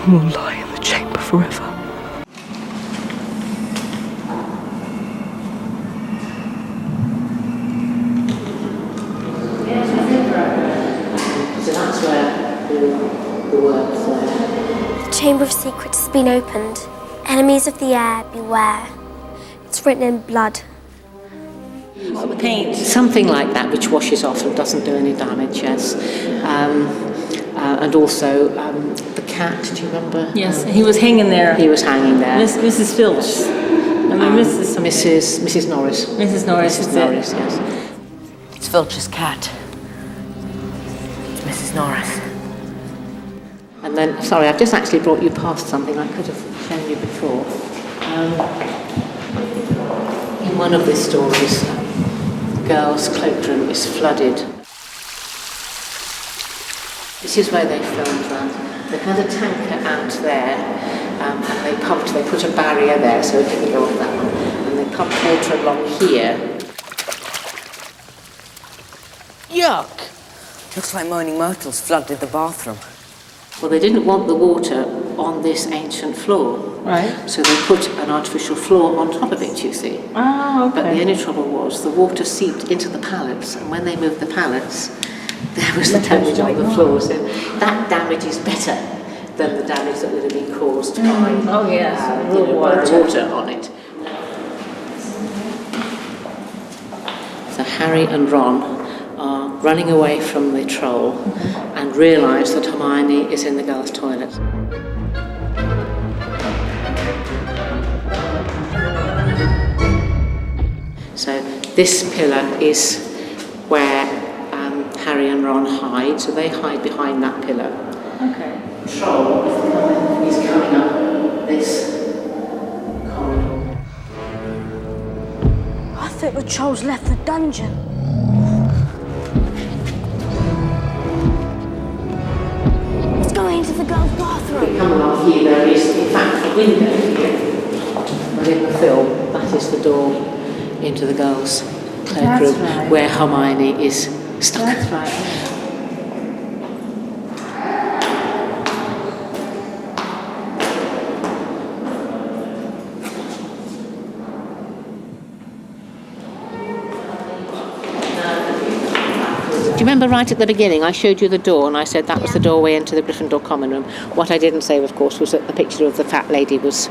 who will lie in the chamber forever. So that's where the words there. The Chamber of Secrets has been opened. Enemies of the air, beware. It's written in blood. Paint. Something like that, which washes off and doesn't do any damage, yes. And also the cat, do you remember? Yes, he was hanging there. He was hanging there. Mrs. Filch. Mrs. Norris. Mrs. Norris. Mrs. Norris, yes. It's Filch's cat. It's Mrs. Norris. And then, sorry, I've just actually brought you past something I could have shown you before. In one of the stories, the girls' cloakroom is flooded. This is where they filmed that. They had a tanker out there, and they put a barrier there so it didn't go off that one. And they pumped water along here. Yuck! Looks like Moaning Myrtle's flooded the bathroom. Well, they didn't want the water on this ancient floor. Right. So they put an artificial floor on top of it, you see. Oh, okay. But the only trouble was the water seeped into the pallets, and when they moved the pallets, there was the damage on the floor. So that damage is better than the damage that would have been caused by by the water on it. So Harry and Ron are running away from the troll and realise that Hermione is in the girls' toilet. So this pillar is where Harry and Ron hide, so they hide behind that pillar. Okay. The troll is coming up this corridor. I thought the trolls left the dungeon. It's going into the girls' bathroom. Coming off here, there is in fact a window here. But in the film, that is the door into the girls' cloakroom, right. where Hermione is stuck. That's right. Do you remember right at the beginning I showed you the door and I said that was the doorway into the Gryffindor common room? What I didn't say, of course, was that the picture of the fat lady was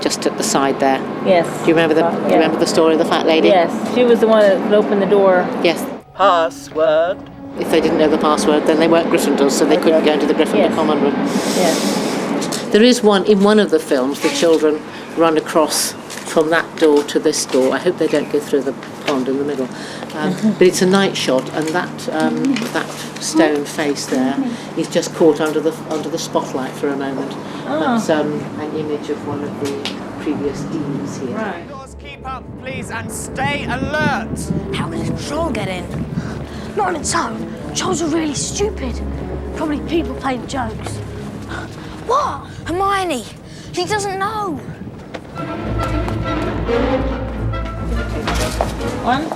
just at the side there. Yes. Do you remember do you remember the story of the fat lady? Yes, she was the one that opened the door. Yes. Password. If they didn't know the password, then they weren't Gryffindors, so they couldn't go into the Gryffindor common room. Yes. There is one, in one of the films, the children run across from that door to this door. I hope they don't go through the pond in the middle. But it's a night shot, and that stone face there is just caught under the spotlight for a moment. That's an image of one of the previous deans here. Right. Doors, keep up, please, and stay alert. How can a troll get in? Not on its own. Trolls are really stupid. Probably people playing jokes. What? Hermione! He doesn't know. 1,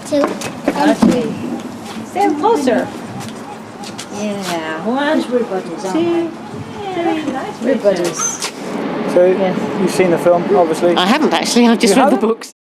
2, and 3. stand closer. Yeah. 1, Everybody's 2, 3. Everybody's. So, you've seen the film, obviously. I haven't actually, I've just read the books.